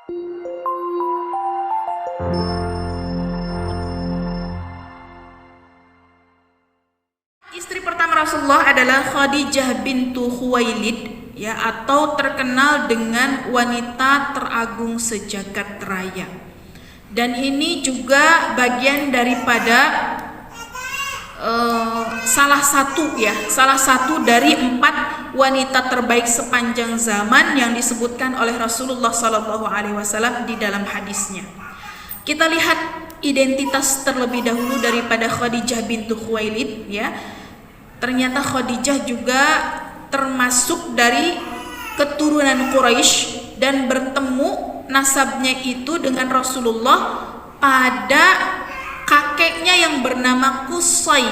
Istri pertama Rasulullah adalah Khadijah bintu Khuwailid, ya, atau terkenal dengan wanita teragung sejagat raya. Dan ini juga bagian daripada salah satu dari 4 wanita terbaik sepanjang zaman yang disebutkan oleh Rasulullah SAW di dalam hadisnya. Kita lihat identitas terlebih dahulu daripada Khadijah bintu Khuwailid, ya. Ternyata Khadijah juga termasuk dari keturunan Quraisy dan bertemu nasabnya itu dengan Rasulullah pada kakeknya yang bernama Qusay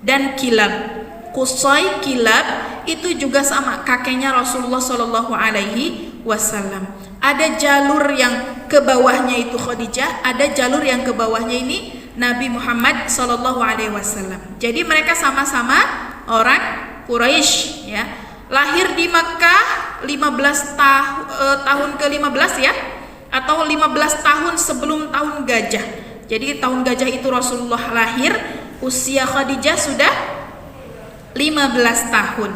dan Kilab. Qusay, Kilab itu juga sama kakeknya Rasulullah Shallallahu Alaihi Wasallam. Ada jalur yang ke bawahnya itu Khadijah, ada jalur yang ke bawahnya ini Nabi Muhammad Sallallahu Alaihi Wasallam. Jadi mereka sama-sama orang Quraisy, ya. Lahir di Makkah 15 tahun ke-15, ya, atau 15 tahun sebelum tahun gajah. Jadi tahun gajah itu Rasulullah lahir, usia Khadijah sudah 15 tahun.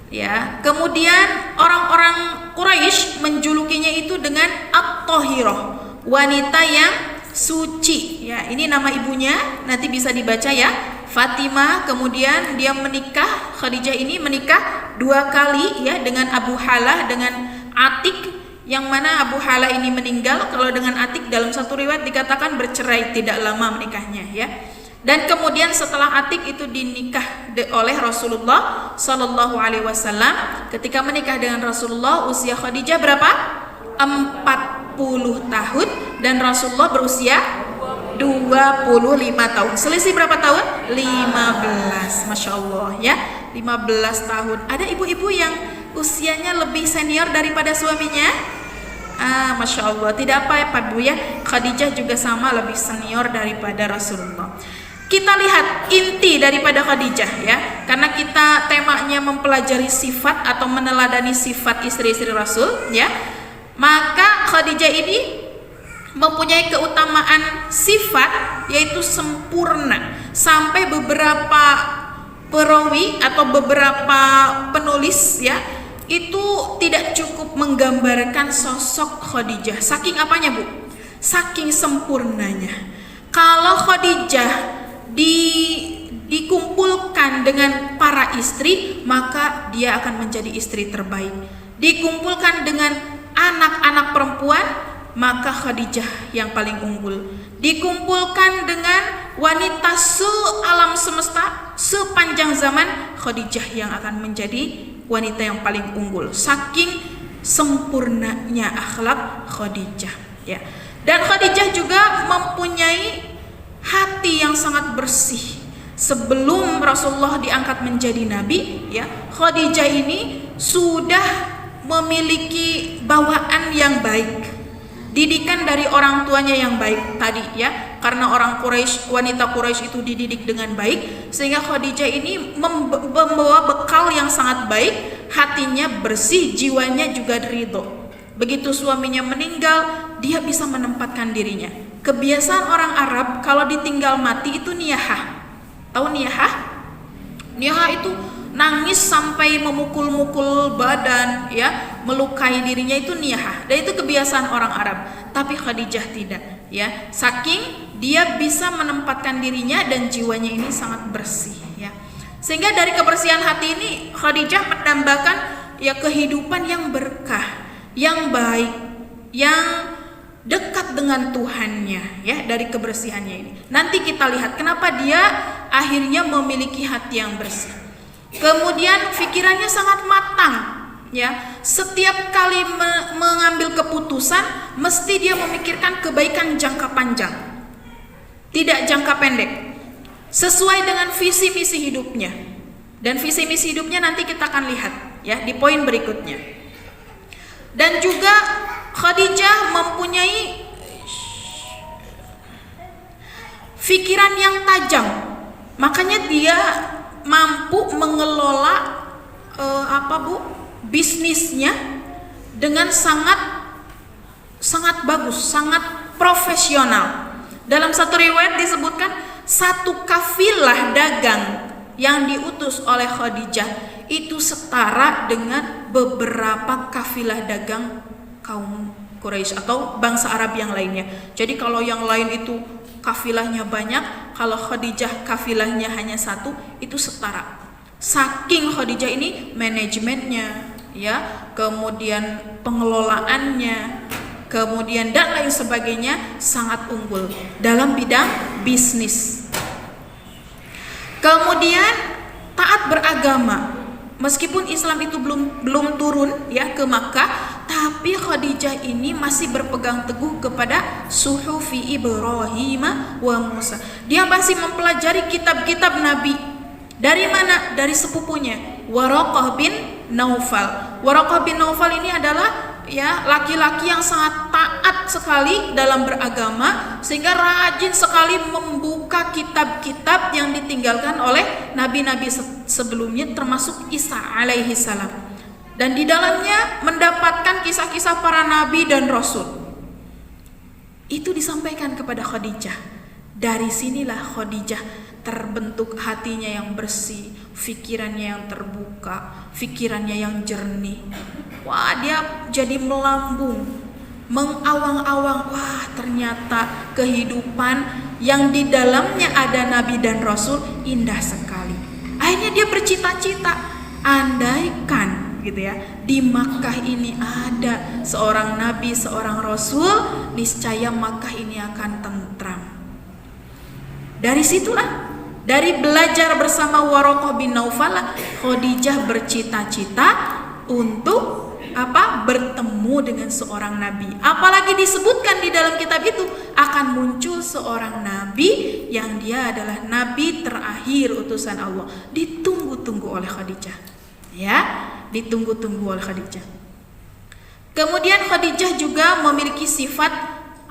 Ya, kemudian orang-orang Quraisy menjulukinya itu dengan At-Thahirah, wanita yang suci, ya. Ini nama ibunya, nanti bisa dibaca, ya, Fatimah. Kemudian dia menikah, Khadijah ini menikah 2 kali, ya, dengan Abu Halah, dengan Atik, yang mana Abu Halah ini meninggal. Kalau dengan Atik dalam satu riwayat dikatakan bercerai, tidak lama menikahnya, ya. Dan kemudian setelah Atik itu dinikah oleh Rasulullah Sallallahu Alaihi Wasallam. Ketika menikah dengan Rasulullah, usia Khadijah berapa? 40 tahun dan Rasulullah berusia 25 tahun. Selisih berapa tahun? 15. Masya Allah, ya, 15 tahun. Ada ibu-ibu yang usianya lebih senior daripada suaminya? Masya Allah. Tidak apa ya Pak Bu, ya, Khadijah juga sama lebih senior daripada Rasulullah. Kita lihat inti daripada Khadijah, ya, karena kita temanya mempelajari sifat atau meneladani sifat istri-istri Rasul, ya. Maka Khadijah ini mempunyai keutamaan sifat yaitu sempurna. Sampai beberapa perawi atau beberapa penulis, ya, itu tidak cukup menggambarkan sosok Khadijah. Saking apanya, Bu? Saking sempurnanya. Kalau Khadijah dikumpulkan dengan para istri, maka dia akan menjadi istri terbaik. Dikumpulkan dengan anak-anak perempuan, maka Khadijah yang paling unggul. Dikumpulkan dengan wanita se-alam semesta sepanjang zaman, Khadijah yang akan menjadi wanita yang paling unggul. Saking sempurnanya akhlak Khadijah, ya. Dan Khadijah juga mempunyai hati yang sangat bersih. Sebelum Rasulullah diangkat menjadi nabi, ya, Khadijah ini sudah memiliki bawaan yang baik, didikan dari orang tuanya yang baik tadi, ya, karena orang Quraisy, wanita Quraisy itu dididik dengan baik, sehingga Khadijah ini membawa bekal yang sangat baik, hatinya bersih, jiwanya juga ridho. Begitu suaminya meninggal, dia bisa menempatkan dirinya. Kebiasaan orang Arab kalau ditinggal mati itu niyahah. Tahu niyahah? Niyahah itu nangis sampai memukul-mukul badan, ya, melukai dirinya, itu niyahah. Dan itu kebiasaan orang Arab. Tapi Khadijah tidak, ya. Saking dia bisa menempatkan dirinya dan jiwanya ini sangat bersih, ya. Sehingga dari kebersihan hati ini Khadijah menambahkan, ya, kehidupan yang berkah, yang baik, yang dekat dengan Tuhannya, ya, dari kebersihannya ini. Nanti kita lihat kenapa dia akhirnya memiliki hati yang bersih. Kemudian pikirannya sangat matang, ya. Setiap kali mengambil keputusan mesti dia memikirkan kebaikan jangka panjang, tidak jangka pendek, sesuai dengan visi misi hidupnya. Dan visi misi hidupnya nanti kita akan lihat, ya, di poin berikutnya. Dan juga Khadijah mempunyai pikiran yang tajam, makanya dia mampu mengelola bisnisnya dengan sangat sangat bagus, sangat profesional. Dalam satu riwayat disebutkan satu kafilah dagang yang diutus oleh Khadijah itu setara dengan beberapa kafilah dagang kaum Quraisy atau bangsa Arab yang lainnya. Jadi kalau yang lain itu kafilahnya banyak, kalau Khadijah kafilahnya hanya satu, itu setara. Saking Khadijah ini manajemennya, ya, kemudian pengelolaannya, kemudian dan lain sebagainya sangat unggul dalam bidang bisnis. Kemudian taat beragama. Meskipun Islam itu belum turun ya ke Makkah, tapi Khadijah ini masih berpegang teguh kepada suhufi Ibrahim wa Musa. Dia masih mempelajari kitab-kitab Nabi. Dari mana? Dari sepupunya, Waraqah bin Naufal. Waraqah bin Naufal ini adalah ya laki-laki yang sangat taat sekali dalam beragama, sehingga rajin sekali membuka kitab-kitab yang ditinggalkan oleh nabi-nabi sebelumnya, termasuk Isa alaihi salam, dan di dalamnya mendapatkan kisah-kisah para nabi dan rasul. Itu disampaikan kepada Khadijah. Dari sinilah Khadijah terbentuk hatinya yang bersih, pikirannya yang terbuka, pikirannya yang jernih. Wah, dia jadi melambung, mengawang-awang. Wah, ternyata kehidupan yang di dalamnya ada nabi dan rasul indah sekali. Akhirnya dia bercita-cita, andaikan gitu ya, di Makkah ini ada seorang nabi, seorang rasul, niscaya Makkah ini akan tentram. Dari situlah, dari belajar bersama Waraqah bin Naufal, Khadijah bercita-cita untuk apa? Bertemu dengan seorang nabi. Apalagi disebutkan di dalam kitab itu akan muncul seorang nabi yang dia adalah nabi terakhir utusan Allah. Ditunggu-tunggu oleh Khadijah. Ya, ditunggu-tunggu oleh Khadijah. Kemudian Khadijah juga memiliki sifat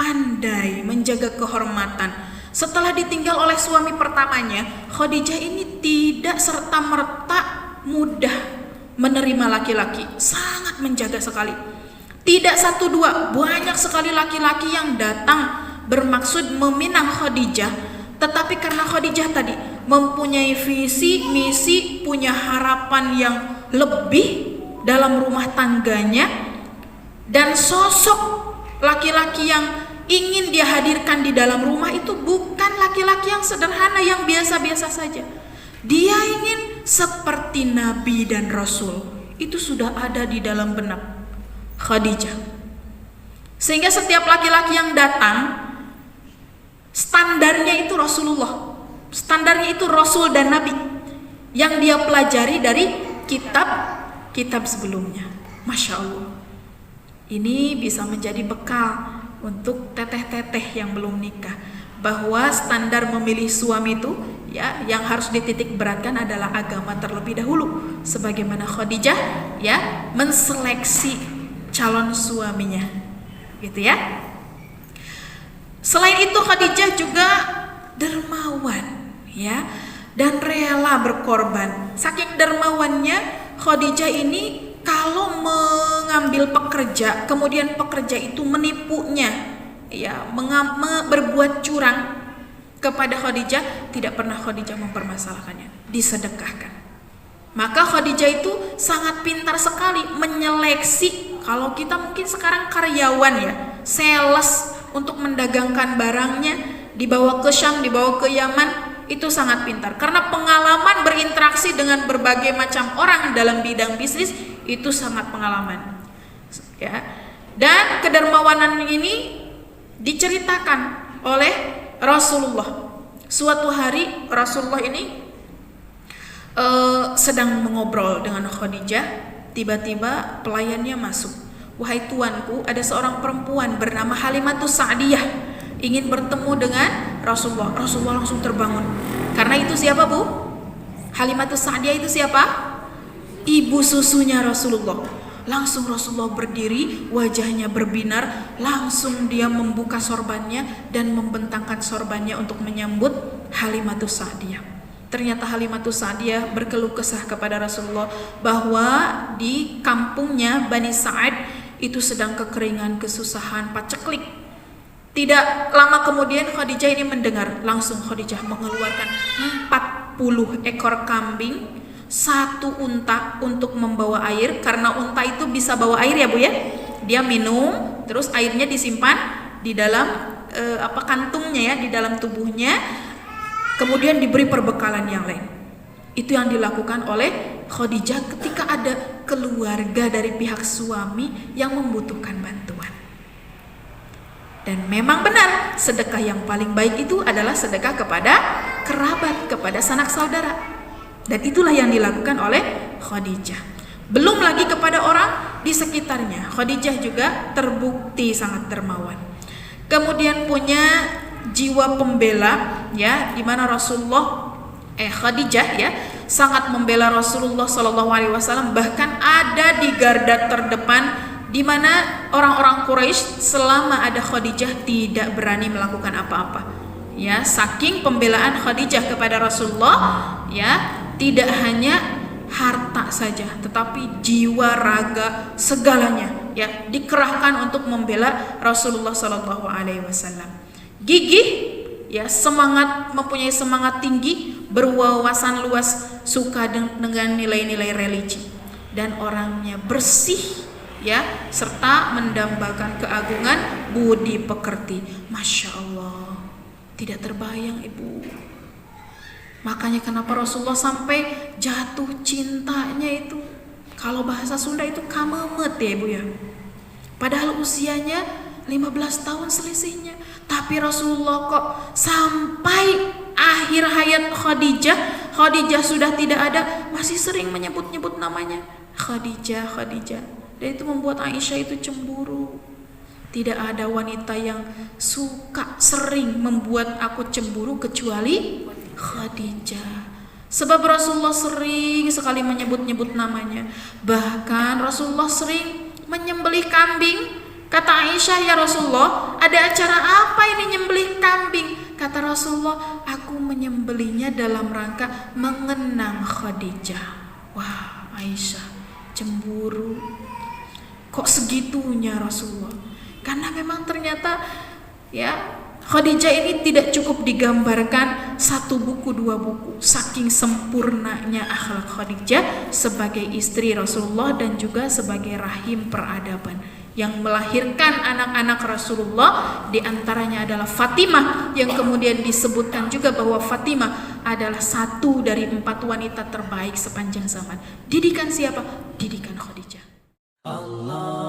pandai menjaga kehormatan. Setelah ditinggal oleh suami pertamanya, Khadijah ini tidak serta-merta mudah menerima laki-laki, sangat menjaga sekali. Tidak satu dua, banyak sekali laki-laki yang datang bermaksud meminang Khadijah, tetapi karena Khadijah tadi mempunyai visi, misi, punya harapan yang lebih dalam rumah tangganya, dan sosok laki-laki yang ingin dia hadirkan di dalam rumah itu bukan laki-laki yang sederhana, yang biasa-biasa saja. Dia ingin seperti nabi dan rasul. Itu sudah ada di dalam benak Khadijah. Sehingga setiap laki-laki yang datang, standarnya itu Rasulullah, standarnya itu rasul dan nabi yang dia pelajari dari kitab sebelumnya. Masya Allah, ini bisa menjadi bekal untuk teteh-teteh yang belum nikah, bahwa standar memilih suami itu ya yang harus dititik beratkan adalah agama terlebih dahulu, sebagaimana Khadijah ya menseleksi calon suaminya, gitu ya. Selain itu Khadijah juga dermawan ya, dan rela berkorban. Saking dermawannya Khadijah ini, kalau mengambil pekerja, kemudian pekerja itu menipunya, ya, berbuat curang kepada Khadijah, tidak pernah Khadijah mempermasalahkannya, disedekahkan. Maka Khadijah itu sangat pintar sekali menyeleksi. Kalau kita mungkin sekarang karyawan ya, sales untuk mendagangkan barangnya, dibawa ke Syam, dibawa ke Yaman, itu sangat pintar. Karena pengalaman berinteraksi dengan berbagai macam orang dalam bidang bisnis, itu sangat pengalaman ya. Dan kedermawanan ini diceritakan oleh Rasulullah. Suatu hari Rasulullah ini sedang mengobrol dengan Khadijah. Tiba-tiba pelayannya masuk. Wahai tuanku, ada seorang perempuan bernama Halimatus Sa'diyah ingin bertemu dengan Rasulullah. Rasulullah langsung terbangun. Karena itu siapa, Bu? Halimatus Sa'diyah itu siapa? Ibu susunya Rasulullah. Langsung Rasulullah berdiri, wajahnya berbinar, langsung dia membuka sorbannya dan membentangkan sorbannya untuk menyambut Halimatus Sa'diyah. Ternyata Halimatus Sa'diyah berkeluh kesah kepada Rasulullah bahwa di kampungnya Bani Sa'ad itu sedang kekeringan, kesusahan, paceklik. Tidak lama kemudian Khadijah ini mendengar, langsung Khadijah mengeluarkan 40 ekor kambing, 1 unta untuk membawa air, karena unta itu bisa bawa air ya Bu ya. Dia minum, terus airnya disimpan di dalam kantungnya ya, di dalam tubuhnya, kemudian diberi perbekalan yang lain. Itu yang dilakukan oleh Khadijah ketika ada keluarga dari pihak suami yang membutuhkan bantuan. Dan memang benar, sedekah yang paling baik itu adalah sedekah kepada kerabat, kepada sanak saudara. Dan itulah yang dilakukan oleh Khadijah. Belum lagi kepada orang di sekitarnya. Khadijah juga terbukti sangat dermawan. Kemudian punya jiwa pembela ya, di mana Khadijah ya sangat membela Rasulullah SAW, bahkan ada di garda terdepan di mana orang-orang Quraisy selama ada Khadijah tidak berani melakukan apa-apa. Ya, saking pembelaan Khadijah kepada Rasulullah, ya, tidak hanya harta saja, tetapi jiwa, raga, segalanya ya dikerahkan untuk membela Rasulullah SAW. Gigih, ya, semangat, mempunyai semangat tinggi, berwawasan luas, suka dengan nilai-nilai religi, dan orangnya bersih ya, serta mendambakan keagungan budi pekerti. Masya Allah, tidak terbayang Ibu. Makanya kenapa Rasulullah sampai jatuh cintanya itu, kalau bahasa Sunda itu kamemet ya Ibu ya. Padahal usianya 15 tahun selisihnya, tapi Rasulullah kok sampai akhir hayat Khadijah sudah tidak ada, masih sering menyebut-nyebut namanya Khadijah. Dan itu membuat Aisyah itu cemburu. Tidak ada wanita yang suka sering membuat aku cemburu kecuali Khadijah. Sebab Rasulullah sering sekali menyebut-nyebut namanya. Bahkan Rasulullah sering menyembelih kambing. Kata Aisyah, ya Rasulullah, ada acara apa ini nyembelih kambing? Kata Rasulullah, aku menyembelihnya dalam rangka mengenang Khadijah. Wah, Aisyah cemburu. Kok segitunya Rasulullah? Karena memang ternyata ya Khadijah ini tidak cukup digambarkan 1 buku 2 buku, saking sempurnanya akhlak Khadijah sebagai istri Rasulullah dan juga sebagai rahim peradaban yang melahirkan anak-anak Rasulullah. Di antaranya adalah Fatimah, yang kemudian disebutkan juga bahwa Fatimah adalah 1 dari 4 wanita terbaik sepanjang zaman. Didikan siapa? Didikan Khadijah. Allah